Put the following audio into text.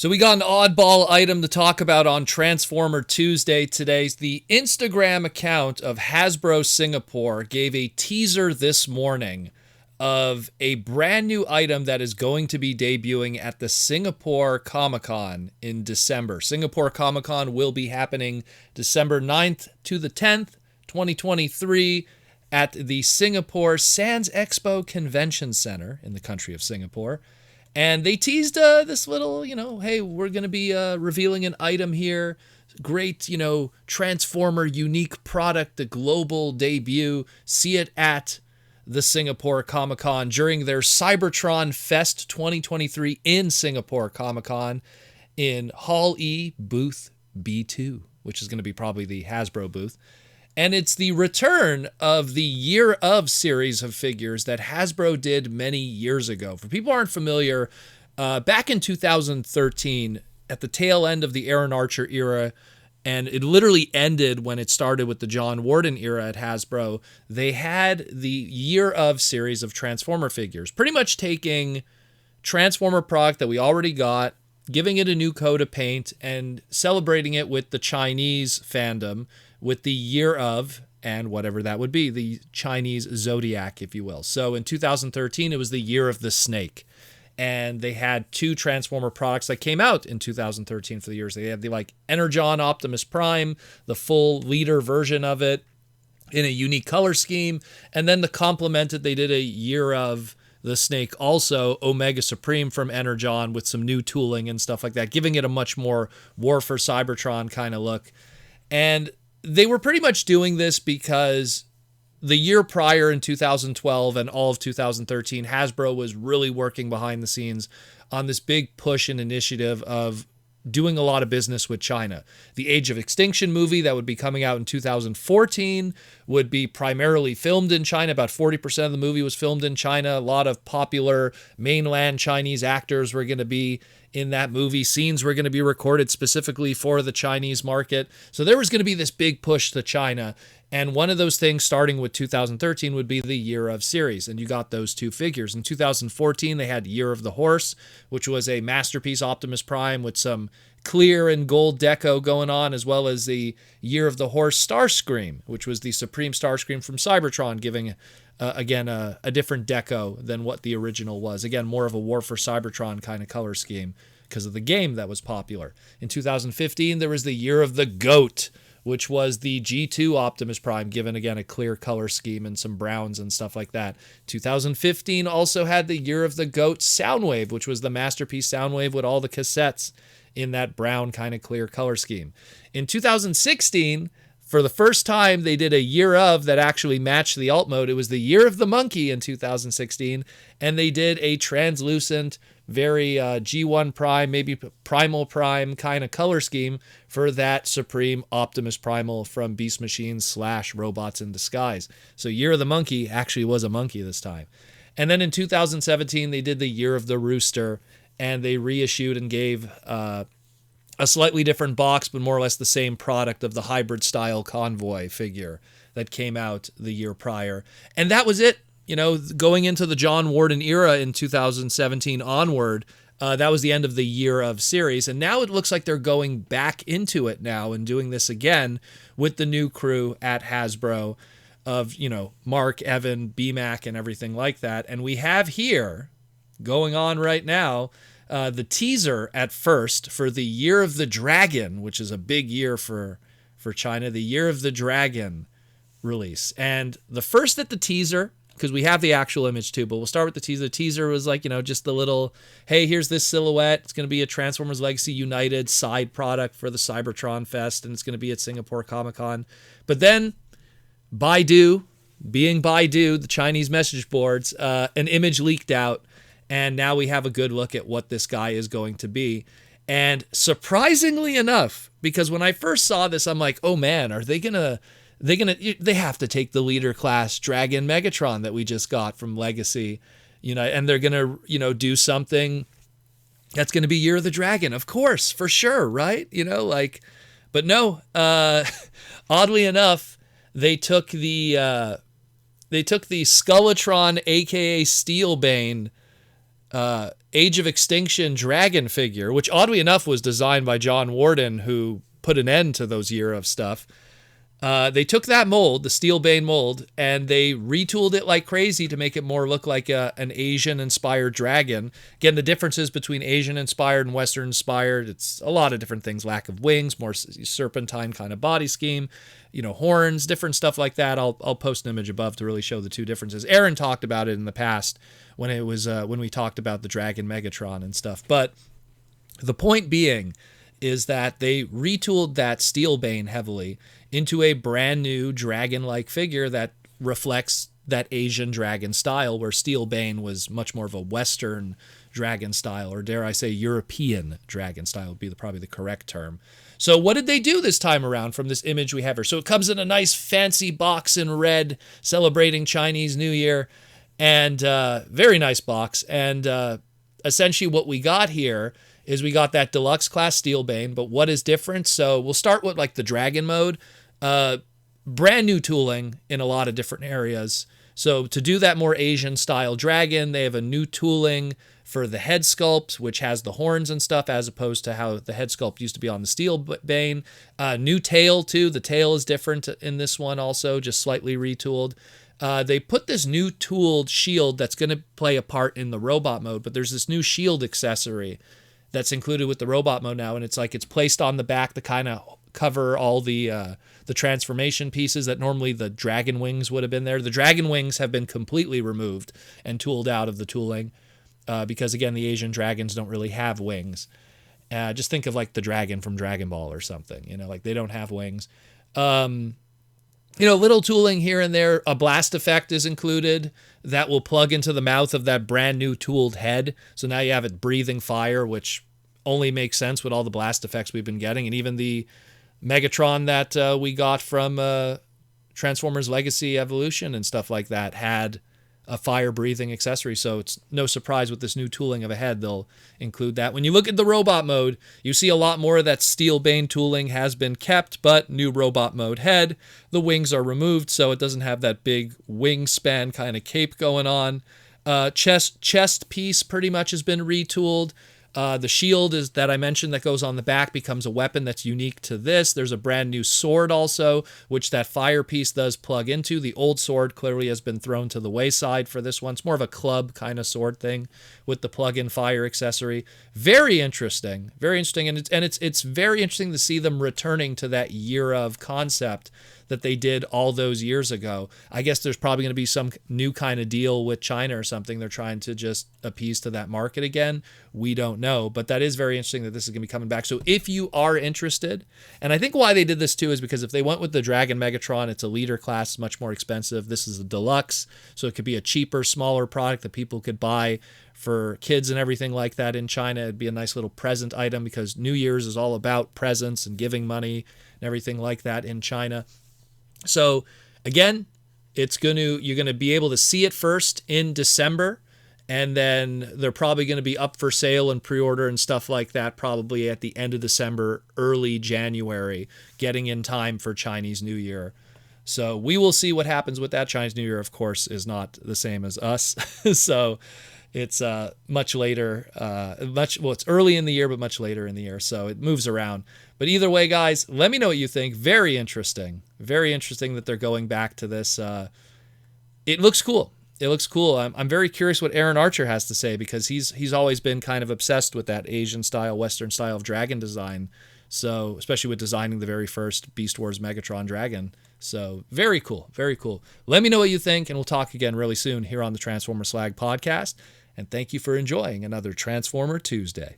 So we got an oddball item to talk about on Transformer Tuesday today. The Instagram account of Hasbro Singapore gave a teaser this morning of a brand new item that is going to be debuting at the Singapore Comic-Con in December. Singapore Comic-Con will be happening December 9th to the 10th, 2023 at the Singapore Sands Expo Convention Center in the country of Singapore. And they teased this little, hey, we're going to be revealing an item here. Great, Transformer unique product, the global debut. See it at the Singapore Comic-Con during their Cybertron Fest 2023 in Singapore Comic-Con in Hall E, booth B2, which is going to be probably the Hasbro booth. And it's the return of the Year of series of figures that Hasbro did many years ago. For people who aren't familiar, back in 2013, at the tail end of the Aaron Archer era, and it literally ended when it started with the John Warden era at Hasbro, they had the Year of series of Transformer figures, pretty much taking Transformer product that we already got, giving it a new coat of paint, and celebrating it with the Chinese fandom, with the Year of, and whatever that would be, the Chinese zodiac, if you will. So in 2013, it was the Year of the Snake. And they had two Transformer products that came out in 2013 for the years. They had the Energon Optimus Prime, the full leader version of it in a unique color scheme. And then the complemented, they did a Year of the Snake, also Omega Supreme from Energon with some new tooling and stuff like that, giving it a much more War for Cybertron kind of look. And they were pretty much doing this because the year prior in 2012 and all of 2013, Hasbro was really working behind the scenes on this big push and initiative of doing a lot of business with China. The Age of Extinction movie that would be coming out in 2014 would be primarily filmed in China. About 40% of the movie was filmed in China. A lot of popular mainland Chinese actors were going to be in that movie. Scenes were going to be recorded specifically for the Chinese market. So there was going to be this big push to China. And one of those things, starting with 2013, would be the Year of series. And you got those two figures. In 2014, they had Year of the Horse, which was a masterpiece Optimus Prime with some clear and gold deco going on, as well as the Year of the Horse Starscream, which was the Supreme Starscream from Cybertron, giving, again, a different deco than what the original was. Again, more of a War for Cybertron kind of color scheme because of the game that was popular. In 2015, there was the Year of the Goat, which was the G2 Optimus Prime, given, again, a clear color scheme and some browns and stuff like that. 2015 also had the Year of the Goat Soundwave, which was the masterpiece Soundwave with all the cassettes in that brown kind of clear color scheme. In 2016, for the first time, they did a Year of that actually matched the alt mode. It was the Year of the Monkey in 2016, and they did a translucent, very G1 Prime, maybe Primal Prime kind of color scheme for that Supreme Optimus Primal from Beast Machines / Robots in Disguise. So Year of the Monkey actually was a monkey this time. And then in 2017, they did the Year of the Rooster, and they reissued and gave a slightly different box, but more or less the same product of the hybrid style Convoy figure that came out the year prior. And that was it. Going into the John Warden era in 2017 onward, that was the end of the Year of series. And now it looks like they're going back into it now and doing this again with the new crew at Hasbro of, Mark, Evan, BMAC, and everything like that. And we have here, going on right now, the teaser at first for the Year of the Dragon, which is a big year for China, the Year of the Dragon release. And the first at the teaser, because we have the actual image too, but we'll start with the teaser. The teaser was just the little, hey, here's this silhouette. It's going to be a Transformers Legacy United side product for the Cybertron Fest, and it's going to be at Singapore Comic-Con. But then Baidu, being Baidu, the Chinese message boards, an image leaked out, and now we have a good look at what this guy is going to be. And surprisingly enough, because when I first saw this, I'm like, oh man, are they have to take the leader class Dragon Megatron that we just got from Legacy, and they're going to, do something that's going to be Year of the Dragon, of course, for sure, right? But no, oddly enough, they took the Skullatron, aka Steelbane, Age of Extinction dragon figure, which oddly enough was designed by John Warden, who put an end to those year of stuff. They took that mold, the Steelbane mold, and they retooled it like crazy to make it more look like an Asian-inspired dragon. Again, the differences between Asian-inspired and Western-inspired, it's a lot of different things. Lack of wings, more serpentine kind of body scheme, horns, different stuff like that. I'll post an image above to really show the two differences. Aaron talked about it in the past when we talked about the Dragon Megatron and stuff. But the point being is that they retooled that Steelbane heavily into a brand new dragon-like figure that reflects that Asian dragon style, where Steelbane was much more of a Western dragon style, or dare I say European dragon style would be probably the correct term. So what did they do this time around from this image we have here? So it comes in a nice fancy box in red, celebrating Chinese New Year, and very nice box. And essentially what we got here is we got that deluxe class Steelbane, but what is different? So we'll start with like the dragon mode. Brand new tooling in a lot of different areas. So to do that more Asian style dragon, they have a new tooling for the head sculpt, which has the horns and stuff, as opposed to how the head sculpt used to be on the Steelbane. New tail too. The tail is different in this one also, just slightly retooled. They put this new tooled shield that's going to play a part in the robot mode, but there's this new shield accessory that's included with the robot mode now, and it's placed on the back to kind of cover all the transformation pieces that normally the dragon wings would have been there. The dragon wings have been completely removed and tooled out of the tooling because, again, the Asian dragons don't really have wings. Just think of like the dragon from Dragon Ball or something, like they don't have wings. Little tooling here and there. A blast effect is included that will plug into the mouth of that brand new tooled head. So now you have it breathing fire, which only makes sense with all the blast effects we've been getting. And even the Megatron that we got from Transformers Legacy Evolution and stuff like that had a fire-breathing accessory, so it's no surprise with this new tooling of a head they'll include that. When you look at the robot mode, you see a lot more of that Steelbane tooling has been kept, but new robot mode head. The wings are removed, so it doesn't have that big wingspan kind of cape going on. Chest piece pretty much has been retooled. The shield is that I mentioned that goes on the back becomes a weapon that's unique to this. There's a brand new sword also, which that fire piece does plug into. The old sword clearly has been thrown to the wayside for this one. It's more of a club kind of sword thing with the plug-in fire accessory. Very interesting, and it's very interesting to see them returning to that year of concept that they did all those years ago. I guess there's probably going to be some new kind of deal with China or something. They're trying to just appease to that market again. We don't know, but that is very interesting that this is going to be coming back. So if you are interested, and I think why they did this too is because if they went with the Dragon Megatron, it's a leader class, much more expensive. This is a deluxe, so it could be a cheaper, smaller product that people could buy for kids and everything like that in China. It'd be a nice little present item because New Year's is all about presents and giving money and everything like that in China. So again, you're going to be able to see it first in December, and then they're probably going to be up for sale and pre-order and stuff like that probably at the end of December, early January, getting in time for Chinese New Year. So we will see what happens with that. Chinese New Year, of course, is not the same as us. So it's much later, it's early in the year, but much later in the year. So it moves around. But either way, guys, let me know what you think. Very interesting. Very interesting that they're going back to this. It looks cool. It looks cool. I'm very curious what Aaron Archer has to say because he's always been kind of obsessed with that Asian style, Western style of dragon design. So especially with designing the very first Beast Wars Megatron dragon. So very cool. Very cool. Let me know what you think, and we'll talk again really soon here on the Transformer Slag podcast. And thank you for enjoying another Transformer Tuesday.